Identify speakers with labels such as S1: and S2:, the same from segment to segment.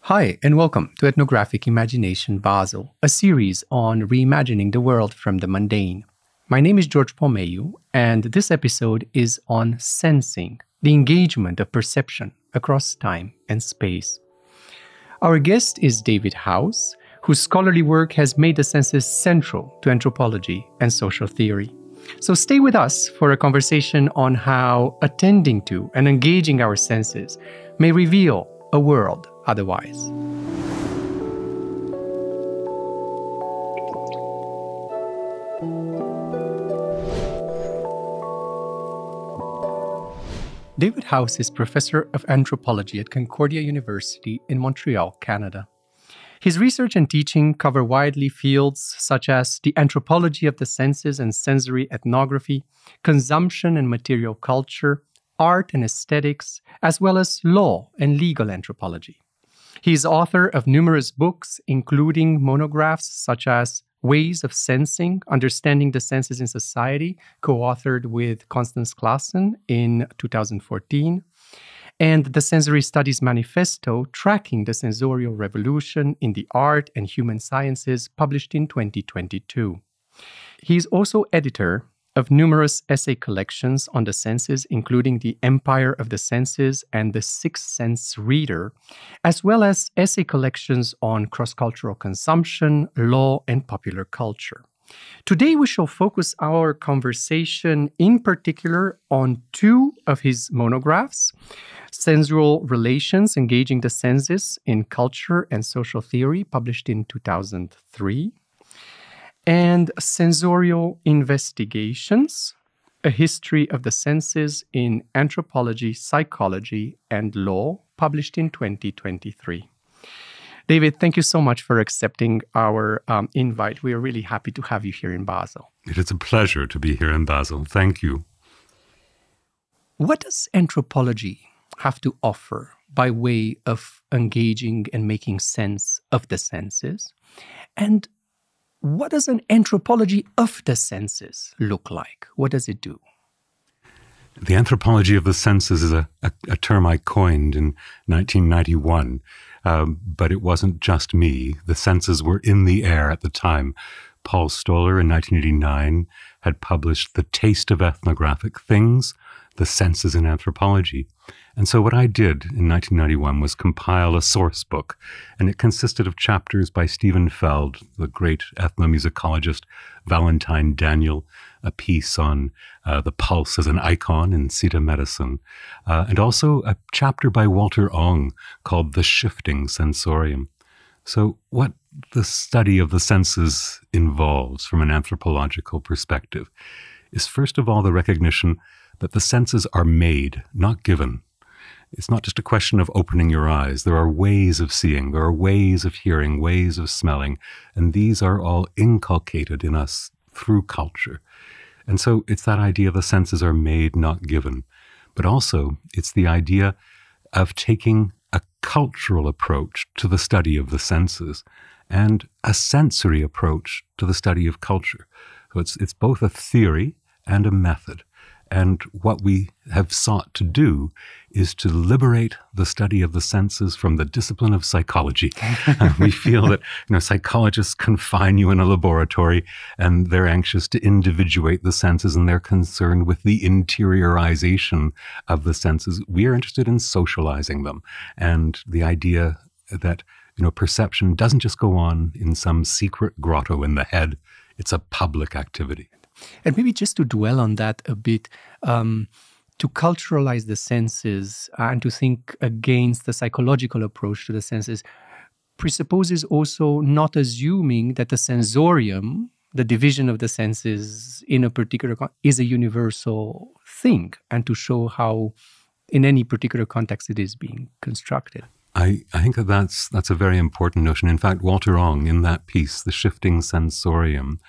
S1: Hi, and welcome to Ethnographic Imagination Basel, a series on reimagining the world from the mundane. My name is George Pomeiu, and this episode is on sensing, the engagement of perception across time and space. Our guest is David House, whose scholarly work has made the senses central to anthropology and social theory. So stay with us for a conversation on how attending to and engaging our senses may reveal a world otherwise. David House is Professor of Anthropology at Concordia University in Montreal, Canada. His research and teaching cover widely fields such as the anthropology of the senses and sensory ethnography, consumption and material culture, art and aesthetics, as well as law and legal anthropology. He is author of numerous books, including monographs such as Ways of Sensing, Understanding the Senses in Society, co-authored with Constance Claassen in 2014, and the Sensory Studies Manifesto, Tracking the Sensorial Revolution in the Art and Human Sciences, published in 2022. He is also editor of numerous essay collections on the senses, including The Empire of the Senses and The Sixth Sense Reader, as well as essay collections on cross-cultural consumption, law, and popular culture. Today, we shall focus our conversation in particular on two of his monographs, Sensual Relations, Engaging the Senses in Culture and Social Theory, published in 2003, and Sensorial Investigations, A History of the Senses in Anthropology, Psychology, and Law, published in 2023. David, thank you so much for accepting our invite. We are really happy to have you here in Basel.
S2: It is a pleasure to be here in Basel. Thank you.
S1: What does anthropology have to offer by way of engaging and making sense of the senses? And what does an anthropology of the senses look like? What does it do?
S2: The anthropology of the senses is a term I coined in 1991, but it wasn't just me. The senses were in the air at the time. Paul Stoller in 1989 had published The Taste of Ethnographic Things, The Senses in Anthropology. And so what I did in 1991 was compile a source book, and it consisted of chapters by Stephen Feld, the great ethnomusicologist, Valentine Daniel, a piece on the pulse as an icon in Sita medicine, and also a chapter by Walter Ong called The Shifting Sensorium. So what the study of the senses involves from an anthropological perspective is first of all the recognition that the senses are made, not given. It's not just a question of opening your eyes. There are ways of seeing, there are ways of hearing, ways of smelling, and these are all inculcated in us through culture. And so it's that idea the senses are made, not given. But also it's the idea of taking a cultural approach to the study of the senses and a sensory approach to the study of culture. So it's both a theory and a method. And what we have sought to do is to liberate the study of the senses from the discipline of psychology. We feel that psychologists confine you in a laboratory and they're anxious to individuate the senses and they're concerned with the interiorization of the senses. We are interested in socializing them, and the idea that perception doesn't just go on in some secret grotto in the head. It's a public activity.
S1: And maybe just to dwell on that a bit, to culturalize the senses and to think against the psychological approach to the senses presupposes also not assuming that the sensorium, the division of the senses in a particular is a universal thing, and to show how in any particular context it is being constructed.
S2: I think that's a very important notion. In fact, Walter Ong, in that piece, The Shifting Sensorium,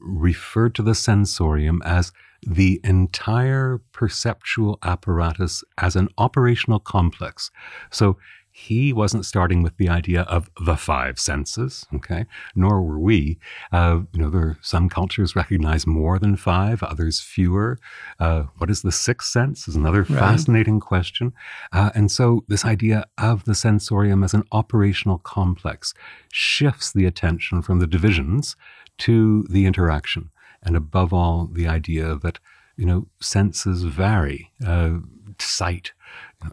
S2: referred to the sensorium as the entire perceptual apparatus as an operational complex. So he wasn't starting with the idea of the five senses, okay? Nor were we. There are some cultures recognize more than five, others fewer. What is the sixth sense is another fascinating question. And so this idea of the sensorium as an operational complex shifts the attention from the divisions to the interaction. And above all, the idea that, senses vary. Sight,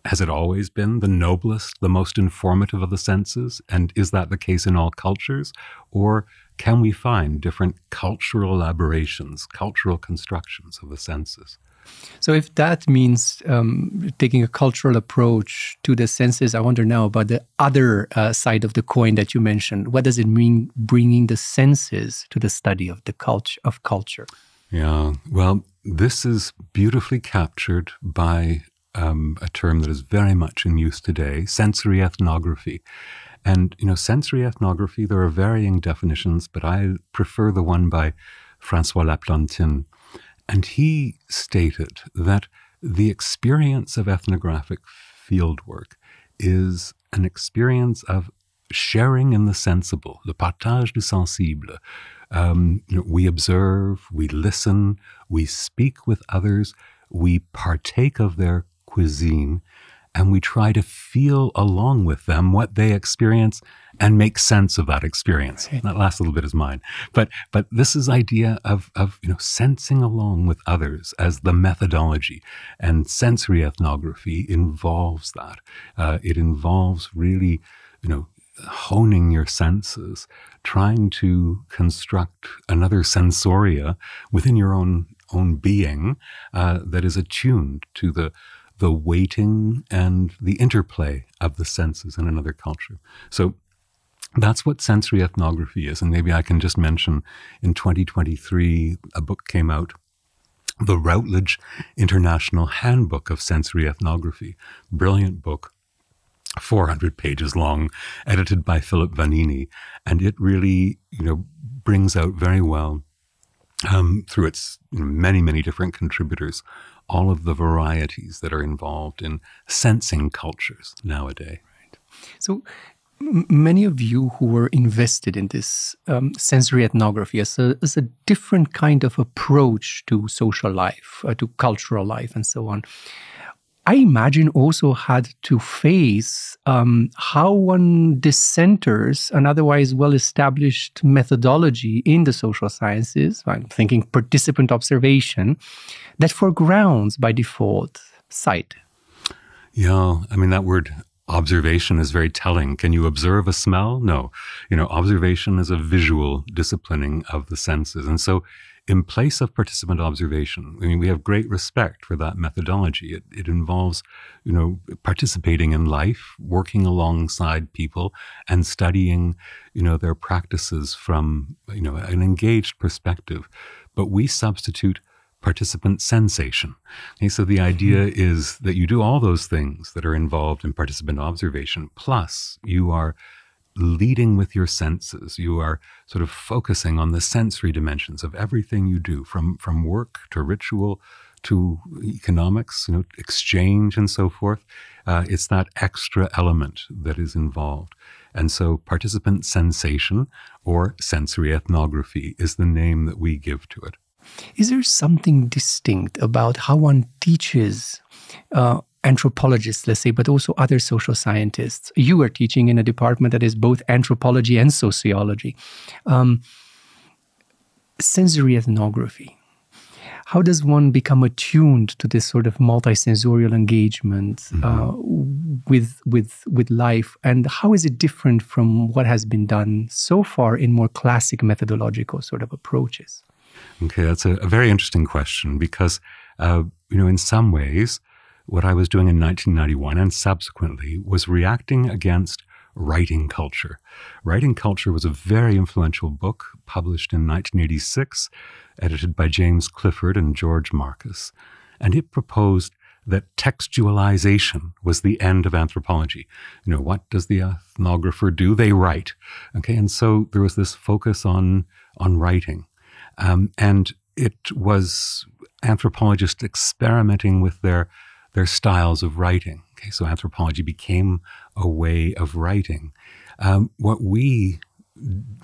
S2: has it always been the noblest, the most informative of the senses? And is that the case in all cultures? Or can we find different cultural elaborations, cultural constructions of the senses?
S1: So if that means taking a cultural approach to the senses, I wonder now about the other side of the coin that you mentioned. What does it mean bringing the senses to the study of culture?
S2: Yeah, well, this is beautifully captured by a term that is very much in use today, sensory ethnography. And, sensory ethnography, there are varying definitions, but I prefer the one by François Laplantin. And he stated that the experience of ethnographic fieldwork is an experience of sharing in the sensible, le partage du sensible. We observe, we listen, we speak with others, we partake of their cuisine, and we try to feel along with them what they experience and make sense of that experience. Okay. That last little bit is mine. But this is idea of sensing along with others as the methodology. And sensory ethnography involves that. It involves really, honing your senses, trying to construct another sensoria within your own being that is attuned to the weighting and the interplay of the senses in another culture. So that's what sensory ethnography is. And maybe I can just mention in 2023, a book came out, the Routledge International Handbook of Sensory Ethnography. Brilliant book, 400 pages long, edited by Philip Vanini. And it really, brings out very well through its many, many different contributors, all of the varieties that are involved in sensing cultures nowadays.
S1: Right. So many of you who were invested in this sensory ethnography as a different kind of approach to social life, to cultural life, and so on, I imagine also had to face how one dissenters an otherwise well-established methodology in the social sciences, I'm thinking participant observation, that foregrounds by default sight.
S2: Yeah, that word observation is very telling. Can you observe a smell? No. Observation is a visual disciplining of the senses. And so in place of participant observation, we have great respect for that methodology. It involves, participating in life, working alongside people, and studying, their practices from, an engaged perspective. But we substitute participant sensation. Okay, so the idea is that you do all those things that are involved in participant observation, plus you are leading with your senses. You are sort of focusing on the sensory dimensions of everything you do, from work to ritual to economics, exchange and so forth. It's that extra element that is involved. And so participant sensation, or sensory ethnography, is the name that we give to it.
S1: Is there something distinct about how one teaches anthropologists, let's say, but also other social scientists? You are teaching in a department that is both anthropology and sociology. Sensory ethnography. How does one become attuned to this sort of multisensorial engagement with life? And how is it different from what has been done so far in more classic methodological sort of approaches?
S2: Okay, that's a very interesting question because, in some ways, what I was doing in 1991 and subsequently was reacting against writing culture. Writing Culture was a very influential book published in 1986, edited by James Clifford and George Marcus. And it proposed that textualization was the end of anthropology. What does the ethnographer do? They write. Okay, and so there was this focus on writing. And it was anthropologists experimenting with their styles of writing. Okay, so anthropology became a way of writing. What we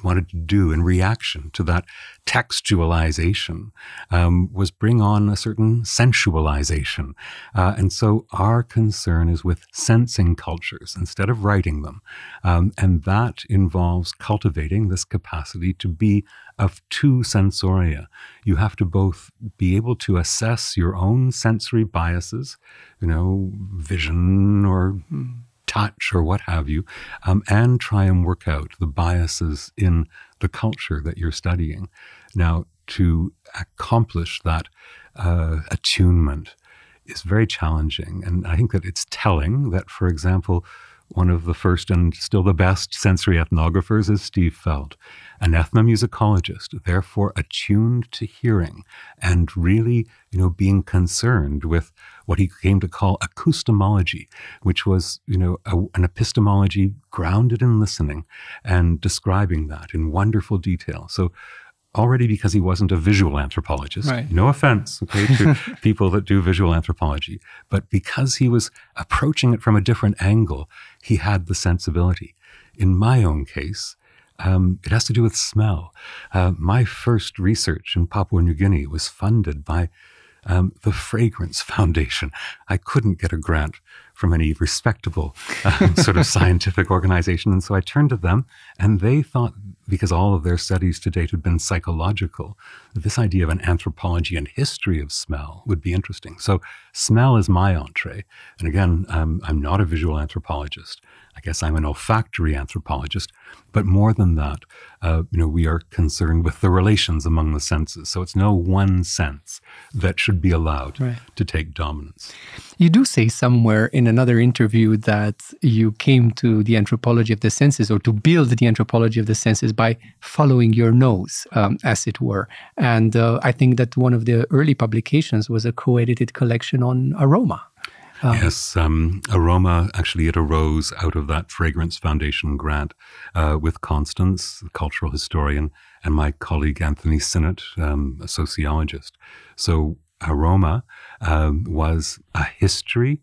S2: wanted to do in reaction to that textualization was bring on a certain sensualization. And so our concern is with sensing cultures instead of writing them. And that involves cultivating this capacity to be of two sensoria. You have to both be able to assess your own sensory biases, vision or touch or what have you, and try and work out the biases in the culture that you're studying. Now, to accomplish that attunement is very challenging. And I think that it's telling that, for example, one of the first and still the best sensory ethnographers is Steve Feld, an ethnomusicologist, therefore attuned to hearing and really, being concerned with what he came to call acoustomology, which was, an epistemology grounded in listening and describing that in wonderful detail. So already because he wasn't a visual anthropologist, right. No offense, okay, to people that do visual anthropology, but because he was approaching it from a different angle, he had the sensibility. In my own case, it has to do with smell. My first research in Papua New Guinea was funded by the Fragrance Foundation. I couldn't get a grant from any respectable sort of scientific organization. And so I turned to them, and they thought, because all of their studies to date had been psychological, this idea of an anthropology and history of smell would be interesting. So smell is my entree. And again, I'm not a visual anthropologist. I guess I'm an olfactory anthropologist. But more than that, we are concerned with the relations among the senses. So it's no one sense that should be allowed to take dominance.
S1: You do say somewhere in another interview that you came to the anthropology of the senses, or to build the anthropology of the senses, by following your nose, as it were. And I think that one of the early publications was a co-edited collection on aroma.
S2: Yes, aroma, actually it arose out of that Fragrance Foundation grant with Constance, the cultural historian, and my colleague Anthony Sinnott, a sociologist. So aroma was a history,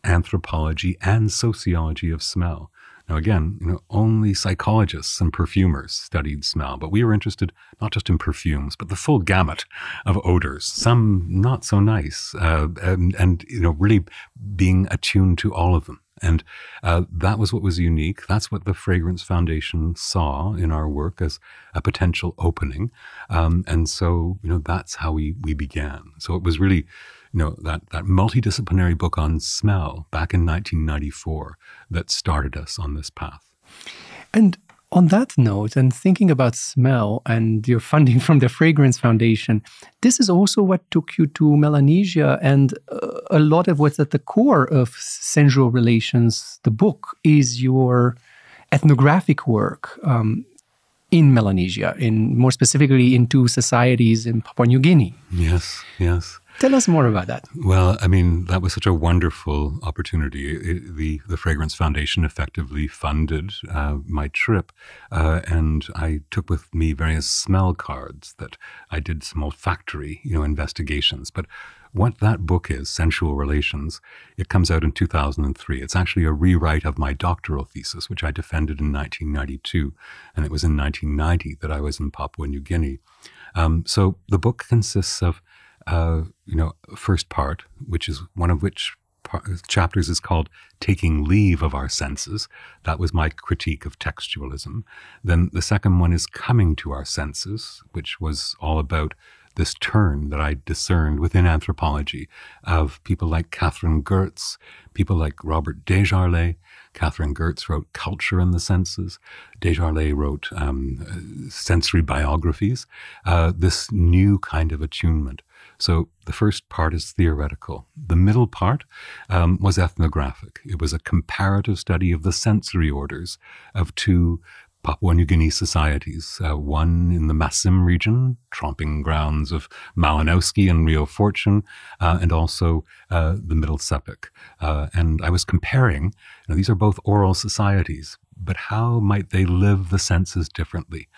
S2: anthropology, and sociology of smell. Now again, only psychologists and perfumers studied smell, but we were interested not just in perfumes, but the full gamut of odors, some not so nice, and really being attuned to all of them. And that was what was unique. That's what the Fragrance Foundation saw in our work as a potential opening. And so, that's how we began. So it was really, that multidisciplinary book on smell back in 1994 that started us on this path.
S1: And on that note, and thinking about smell and your funding from the Fragrance Foundation, this is also what took you to Melanesia, and a lot of what's at the core of Sensual Relations, the book, is your ethnographic work in Melanesia, more specifically in two societies in Papua New Guinea.
S2: Yes, yes.
S1: Tell us more about that.
S2: Well, that was such a wonderful opportunity. The Fragrance Foundation effectively funded my trip, and I took with me various smell cards that I did some olfactory, investigations. But what that book is, Sensual Relations, it comes out in 2003. It's actually a rewrite of my doctoral thesis, which I defended in 1992, and it was in 1990 that I was in Papua New Guinea. So the book consists of first part, which is one of which chapters is called Taking Leave of Our Senses. That was my critique of textualism. Then the second one is Coming to Our Senses, which was all about this turn that I discerned within anthropology of people like Catherine Gertz, people like Robert Desjardins. Catherine Gertz wrote Culture in the Senses. Desjardins wrote sensory biographies, this new kind of attunement. So the first part is theoretical. The middle part was ethnographic. It was a comparative study of the sensory orders of two Papua New Guinea societies, one in the Masim region, tromping grounds of Malinowski and Rio Fortune, and also the Middle Sepik. And I was comparing, these are both oral societies, but how might they live the senses differently?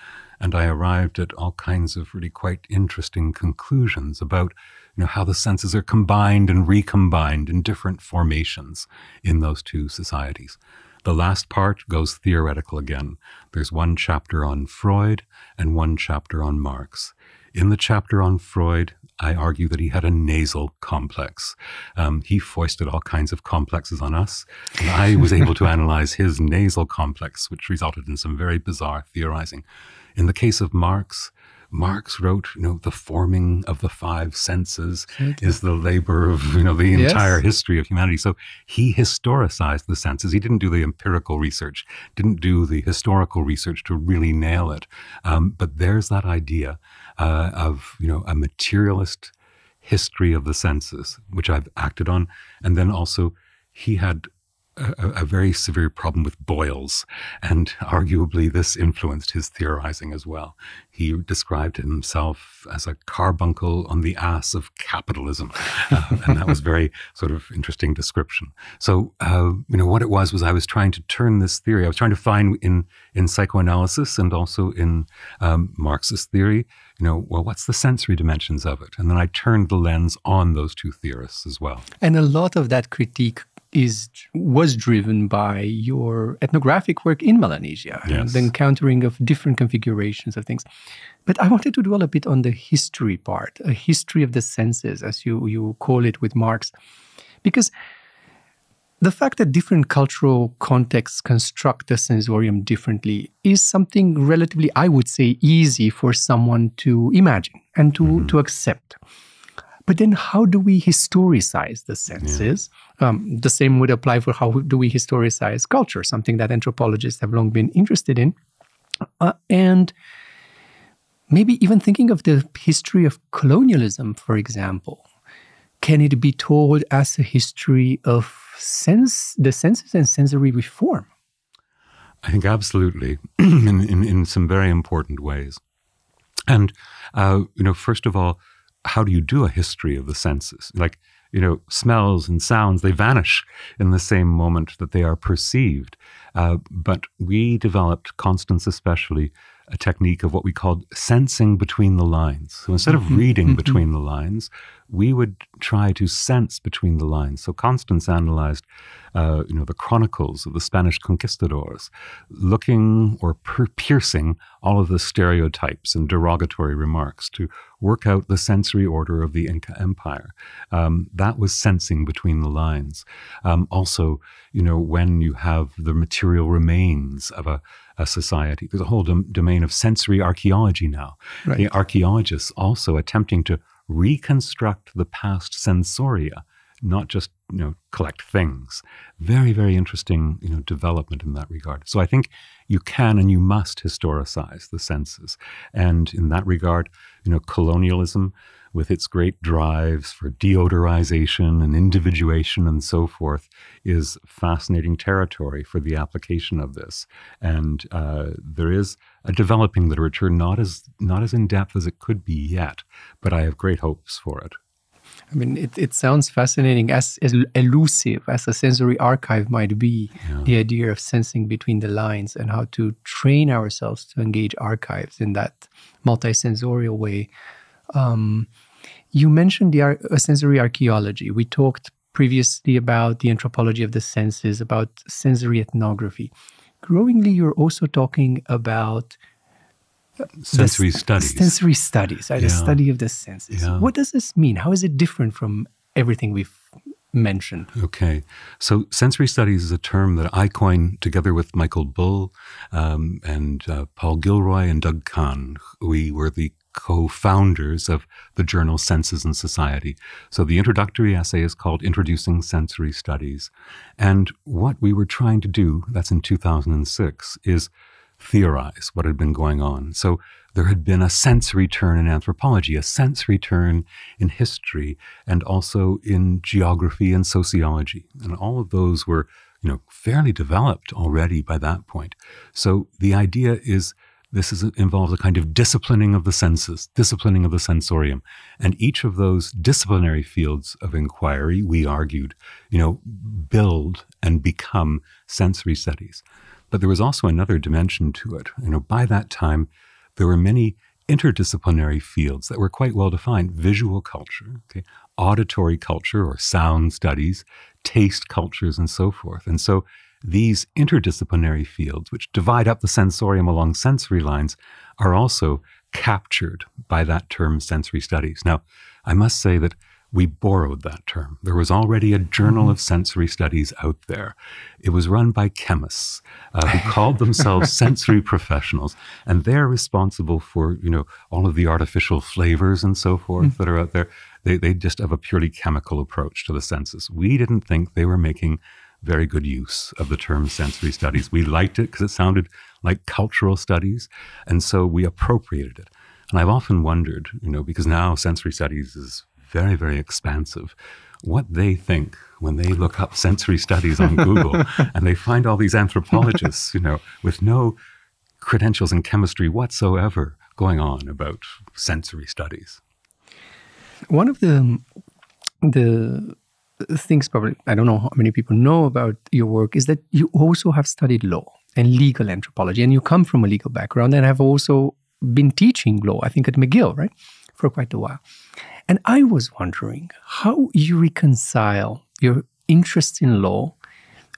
S2: And I arrived at all kinds of really quite interesting conclusions about, how the senses are combined and recombined in different formations in those two societies. The last part goes theoretical again. There's one chapter on Freud and one chapter on Marx. In the chapter on Freud, I argue that he had a nasal complex. He foisted all kinds of complexes on us, and I was able to analyze his nasal complex, which resulted in some very bizarre theorizing. In the case of Marx wrote, the forming of the five senses is the labor of, the entire history of humanity. So he historicized the senses. He didn't do the empirical research, didn't do the historical research to really nail it. But there's that idea of, a materialist history of the senses, which I've acted on. And then also he had a very severe problem with boils, and arguably this influenced his theorizing as well. He described himself as a carbuncle on the ass of capitalism, and that was very sort of interesting description. So, what it was I was trying to turn this theory, I was trying to find in psychoanalysis and also in Marxist theory, what's the sensory dimensions of it? And then I turned the lens on those two theorists as well.
S1: And a lot of that critique was driven by your ethnographic work in Melanesia, and the encountering of different configurations of things. But I wanted to dwell a bit on the history part, a history of the senses, as you call it with Marx, because the fact that different cultural contexts construct the sensorium differently is something relatively, I would say, easy for someone to imagine and to accept. But then how do we historicize the senses? The same would apply for how do we historicize culture, something that anthropologists have long been interested in. And maybe even thinking of the history of colonialism, for example. Can it be told as a history of the senses and sensory reform?
S2: I think absolutely, in some very important ways. And, first of all, how do you do a history of the senses? Like, smells and sounds, they vanish in the same moment that they are perceived. But we developed, Constance especially, a technique of what we called sensing between the lines. So instead of reading between the lines, we would try to sense between the lines. So Constance analyzed, the chronicles of the Spanish conquistadors, looking or piercing all of the stereotypes and derogatory remarks to work out the sensory order of the Inca Empire. That was sensing between the lines. Also, when you have the material remains of a society, there's a whole domain of sensory archaeology now. Right. The archaeologists also attempting to reconstruct the past sensoria, not just, collect things. Very, very interesting, development in that regard. So I think you can and you must historicize the senses. And in that regard, colonialism, with its great drives for deodorization and individuation and so forth, is fascinating territory for the application of this. And there is a developing literature, not as in-depth as it could be yet, but I have great hopes for it.
S1: I mean, it sounds fascinating, as elusive as a sensory archive might be, the idea of sensing between the lines and how to train ourselves to engage archives in that multisensorial way. You mentioned sensory archaeology. We talked previously about the anthropology of the senses, about sensory ethnography. Growingly, you're also talking about
S2: sensory studies.
S1: Sensory studies, right? The study of the senses. Yeah. What does this mean? How is it different from everything we've mentioned?
S2: Okay. So sensory studies is a term that I coined together with Michael Bull and Paul Gilroy and Doug Kahn. We were the co-founders of the journal Senses and Society. So the introductory essay is called Introducing Sensory Studies. And what we were trying to do, that's in 2006, is theorize what had been going on. So there had been a sensory turn in anthropology, a sensory turn in history, and also in geography and sociology. And all of those were, fairly developed already by that point. So the idea is involves a kind of disciplining of the senses, disciplining of the sensorium. And each of those disciplinary fields of inquiry, we argued, build and become sensory studies. But there was also another dimension to it. By that time, there were many interdisciplinary fields that were quite well defined: visual culture, okay, auditory culture or sound studies, taste cultures, and so forth. And so these interdisciplinary fields, which divide up the sensorium along sensory lines, are also captured by that term sensory studies. Now, I must say that we borrowed that term. There was already a journal of sensory studies out there. It was run by chemists who called themselves sensory professionals, and they're responsible for, all of the artificial flavors and so forth that are out there. They just have a purely chemical approach to the senses. We didn't think they were making very good use of the term sensory studies. We liked it because it sounded like cultural studies, and so we appropriated it. And I've often wondered, because now sensory studies is very, very expansive, what they think when they look up sensory studies on Google and they find all these anthropologists, with no credentials in chemistry whatsoever going on about sensory studies.
S1: One of the things, probably, I don't know how many people know about your work, is that you also have studied law and legal anthropology, and you come from a legal background and have also been teaching law, I think at McGill, right, for quite a while. And I was wondering how you reconcile your interest in law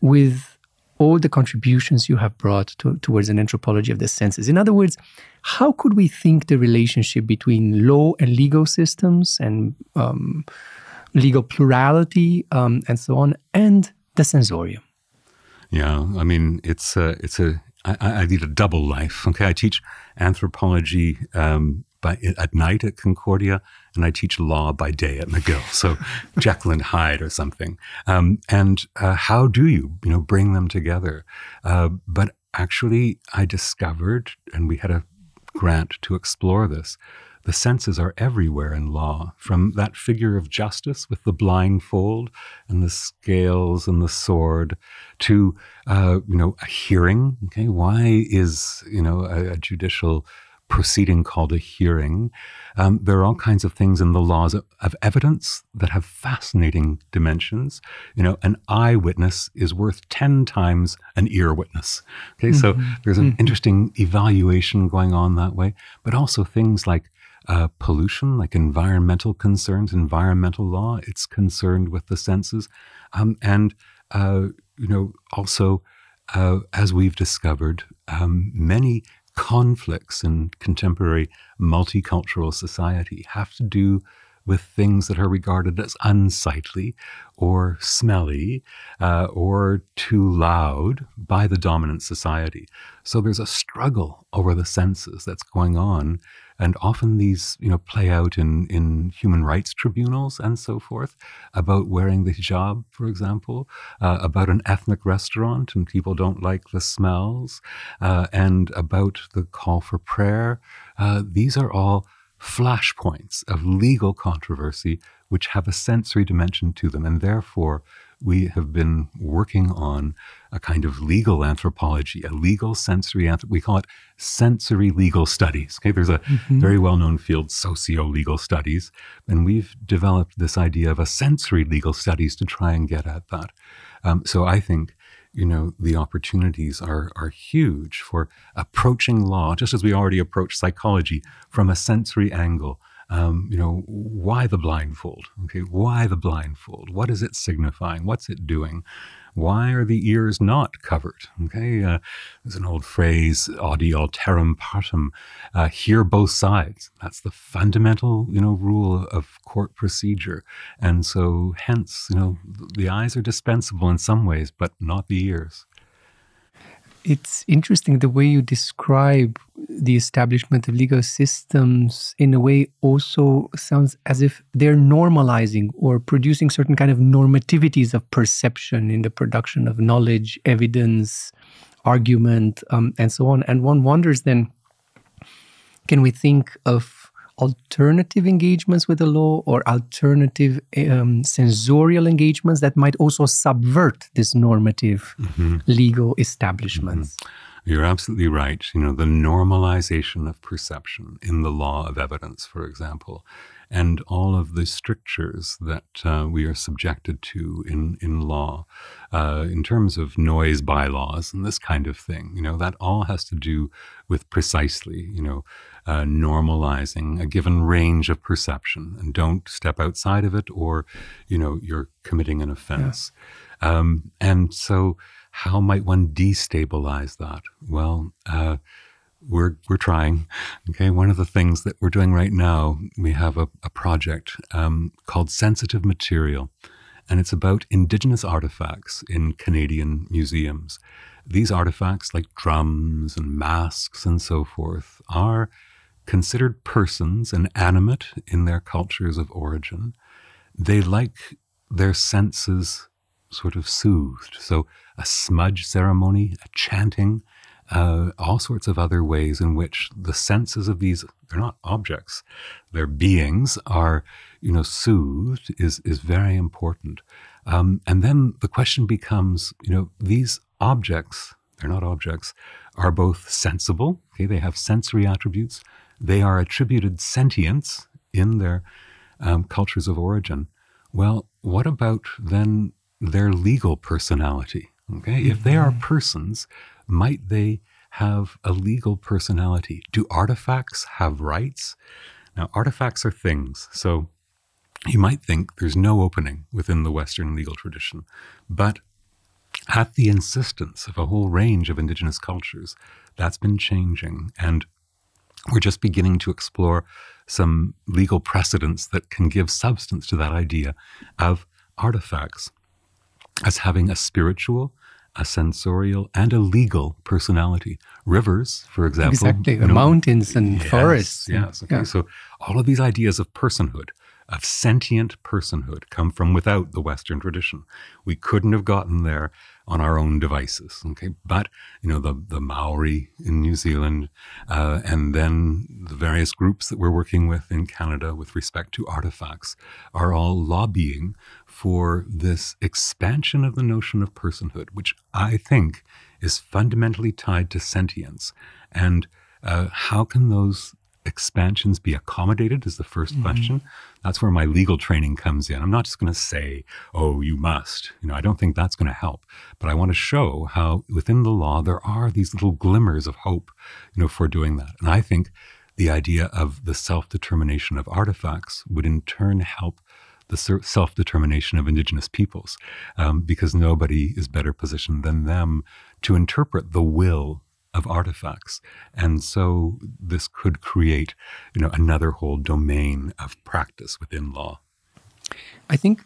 S1: with all the contributions you have brought towards an anthropology of the senses. In other words, how could we think the relationship between law and legal systems and legal plurality and so on, and the sensorium?
S2: Yeah, I mean, I lead a double life. Okay, I teach anthropology at night at Concordia, and I teach law by day at McGill. So Jekyll and Hyde or something. How do you, bring them together? But actually, I discovered, and we had a grant to explore this, the senses are everywhere in law, from that figure of justice with the blindfold and the scales and the sword to, a hearing. Okay, why is, a judicial proceeding called a hearing? There are all kinds of things in the laws of evidence that have fascinating dimensions. An eyewitness is worth 10 times an ear witness. Okay, so there's an interesting evaluation going on that way, but also things like pollution, like environmental concerns, environmental law, it's concerned with the senses. Also, as we've discovered, many conflicts in contemporary multicultural society have to do with things that are regarded as unsightly or smelly or too loud by the dominant society. So there's a struggle over the senses that's going on. And often these, play out in human rights tribunals and so forth, about wearing the hijab, for example, about an ethnic restaurant and people don't like the smells, and about the call for prayer. These are all flashpoints of legal controversy which have a sensory dimension to them, and therefore we have been working on a kind of legal anthropology, a legal sensory we call it sensory legal studies. Okay, there's a very well-known field, socio-legal studies, and we've developed this idea of a sensory legal studies to try and get at that. So I think, the opportunities are huge for approaching law, just as we already approach psychology from a sensory angle. Why the blindfold? Okay, why the blindfold? What is it signifying? What's it doing? Why are the ears not covered? Okay, there's an old phrase, audi alterum partem, hear both sides. That's the fundamental, rule of court procedure. And so hence, the eyes are dispensable in some ways, but not the ears.
S1: It's interesting the way you describe the establishment of legal systems. In a way, also sounds as if they're normalizing or producing certain kind of normativities of perception in the production of knowledge, evidence, argument, and so on. And one wonders then, can we think of alternative engagements with the law or alternative sensorial engagements that might also subvert this normative legal establishments?
S2: You're absolutely right. The normalization of perception in the law of evidence, for example, and all of the strictures that we are subjected to in law, in terms of noise bylaws and this kind of thing. That all has to do with precisely, normalizing a given range of perception, and don't step outside of it, or, you're committing an offense. Yeah. And so how might one destabilize that? Well, we're trying. Okay, one of the things that we're doing right now, we have a project called Sensitive Material, and it's about Indigenous artifacts in Canadian museums. These artifacts, like drums and masks and so forth, are considered persons and animate in their cultures of origin. They like their senses sort of soothed. So a smudge ceremony, a chanting, all sorts of other ways in which the senses of these, they're not objects, they're beings, are, soothed is very important. And then the question becomes, these objects, they're not objects, are both sensible, okay, they have sensory attributes, they are attributed sentience in their cultures of origin. Well, what about then their legal personality? Okay, if they are persons, might they have a legal personality? Do artifacts have rights? Now, artifacts are things, so you might think there's no opening within the Western legal tradition, but at the insistence of a whole range of Indigenous cultures, that's been changing, and we're just beginning to explore some legal precedents that can give substance to that idea of artifacts as having a spiritual, a sensorial, and a legal personality. Rivers, for example.
S1: Exactly, mountains and forests.
S2: Yes, okay. Yeah. So all of these ideas of personhood, of sentient personhood, come from without the Western tradition. We couldn't have gotten there on our own devices, okay? But, the Maori in New Zealand, and then the various groups that we're working with in Canada with respect to artifacts are all lobbying for this expansion of the notion of personhood, which I think is fundamentally tied to sentience. And how can those expansions be accommodated is the first question. That's where my legal training comes in. I'm not just going to say, oh, you must. I don't think that's going to help. But I want to show how within the law there are these little glimmers of hope, for doing that. And I think the idea of the self-determination of artifacts would in turn help the self-determination of Indigenous peoples, because nobody is better positioned than them to interpret the will of artifacts. And so this could create, another whole domain of practice within law.
S1: I think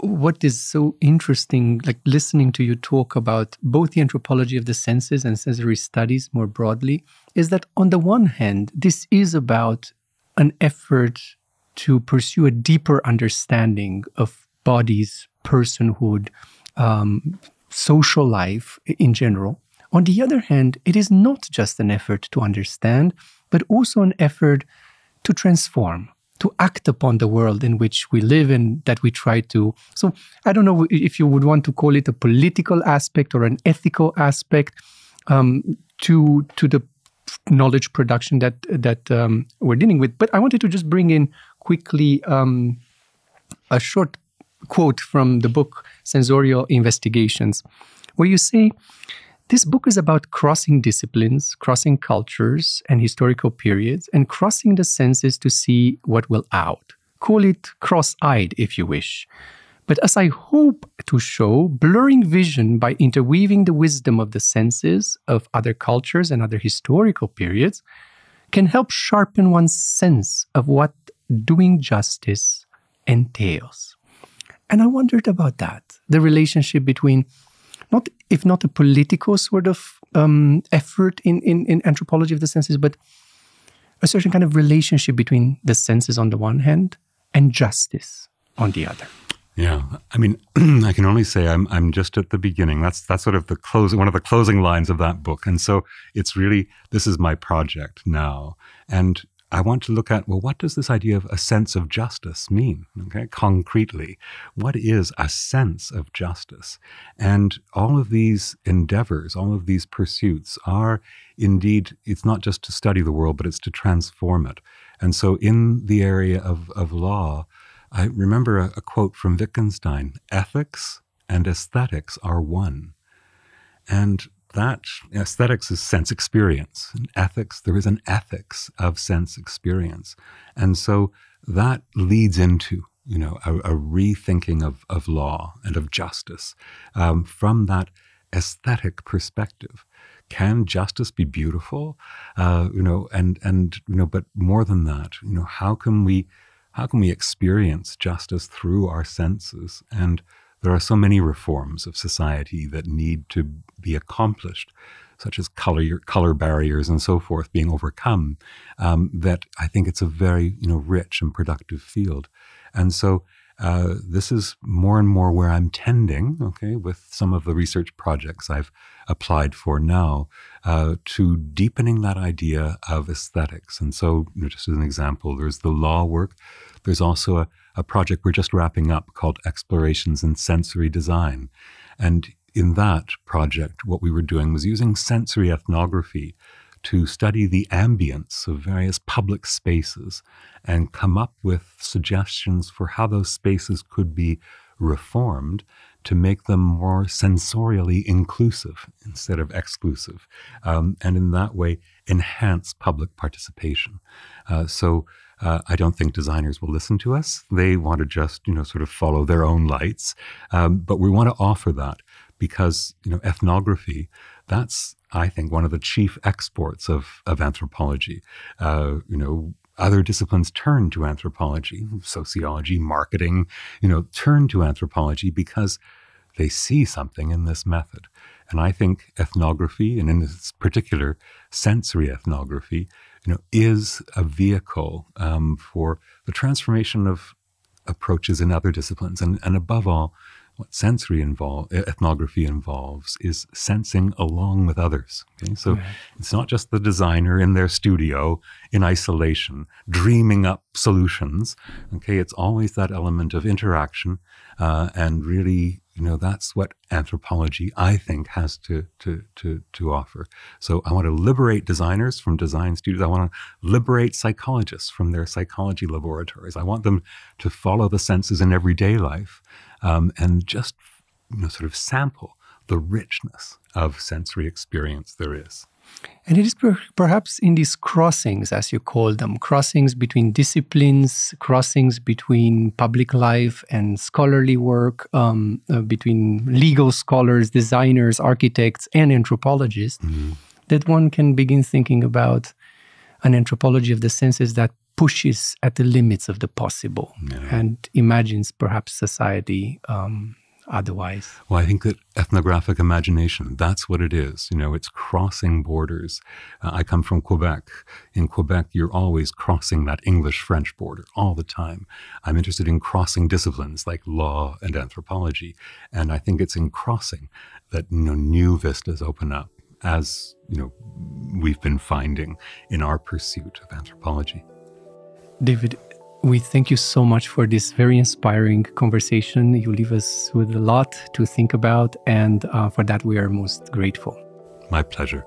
S1: what is so interesting, like listening to you talk about both the anthropology of the senses and sensory studies more broadly, is that on the one hand, this is about an effort to pursue a deeper understanding of bodies, personhood, social life in general. On the other hand, it is not just an effort to understand, but also an effort to transform, to act upon the world in which we live and that we try to. So I don't know if you would want to call it a political aspect or an ethical aspect to the knowledge production that we're dealing with. But I wanted to just bring in quickly a short quote from the book Sensorial Investigations, where you say, this book is about crossing disciplines, crossing cultures and historical periods, and crossing the senses to see what will out. Call it cross-eyed if you wish. But as I hope to show, blurring vision by interweaving the wisdom of the senses of other cultures and other historical periods can help sharpen one's sense of what doing justice entails. And I wondered about that, the relationship between if not a political sort of effort in anthropology of the senses, but a certain kind of relationship between the senses on the one hand and justice on the other.
S2: Yeah, I mean, I can only say I'm just at the beginning. That's sort of one of the closing lines of that book, and so it's really, this is my project now, and I want to look at, well, what does this idea of a sense of justice mean? Okay, concretely, what is a sense of justice? And all of these endeavors, all of these pursuits are indeed, it's not just to study the world, but it's to transform it. And so in the area of law, I remember a quote from Wittgenstein: ethics and aesthetics are one. And that aesthetics is sense experience. In ethics, there is an ethics of sense experience. And so that leads into, a rethinking of law and of justice from that aesthetic perspective. Can justice be beautiful? But more than that, how can we experience justice through our senses? And there are so many reforms of society that need to be accomplished, such as color barriers and so forth being overcome, that I think it's a very, rich and productive field. And so this is more and more where I'm tending, with some of the research projects I've applied for now, to deepening that idea of aesthetics. And so, just as an example, there's the law work. There's also a project we're just wrapping up called Explorations in Sensory Design. And in that project, what we were doing was using sensory ethnography to study the ambience of various public spaces and come up with suggestions for how those spaces could be reformed to make them more sensorially inclusive instead of exclusive, and in that way enhance public participation. So I don't think designers will listen to us. They want to just, sort of follow their own lights. But we want to offer that because, ethnography, that's, I think, one of the chief exports of anthropology. Other disciplines turn to anthropology, sociology, marketing, turn to anthropology because they see something in this method. And I think ethnography, and in this particular sensory ethnography, is a vehicle for the transformation of approaches in other disciplines. And above all, what sensory ethnography involves is sensing along with others. Okay? So It's not just the designer in their studio in isolation, dreaming up solutions. Okay, it's always that element of interaction, and really, that's what anthropology, I think, has to offer. So I want to liberate designers from design studios. I want to liberate psychologists from their psychology laboratories. I want them to follow the senses in everyday life, and just, sort of sample the richness of sensory experience there is.
S1: And it is perhaps in these crossings, as you call them, crossings between disciplines, crossings between public life and scholarly work, between legal scholars, designers, architects, and anthropologists, that one can begin thinking about an anthropology of the senses that pushes at the limits of the possible and imagines perhaps society otherwise.
S2: Well, I think that ethnographic imagination, that's what it is. It's crossing borders. I come from Quebec. In Quebec, you're always crossing that English-French border all the time. I'm interested in crossing disciplines like law and anthropology. And I think it's in crossing that, new vistas open up, as, we've been finding in our pursuit of anthropology.
S1: David, we thank you so much for this very inspiring conversation. You leave us with a lot to think about, and for that we are most grateful.
S2: My pleasure.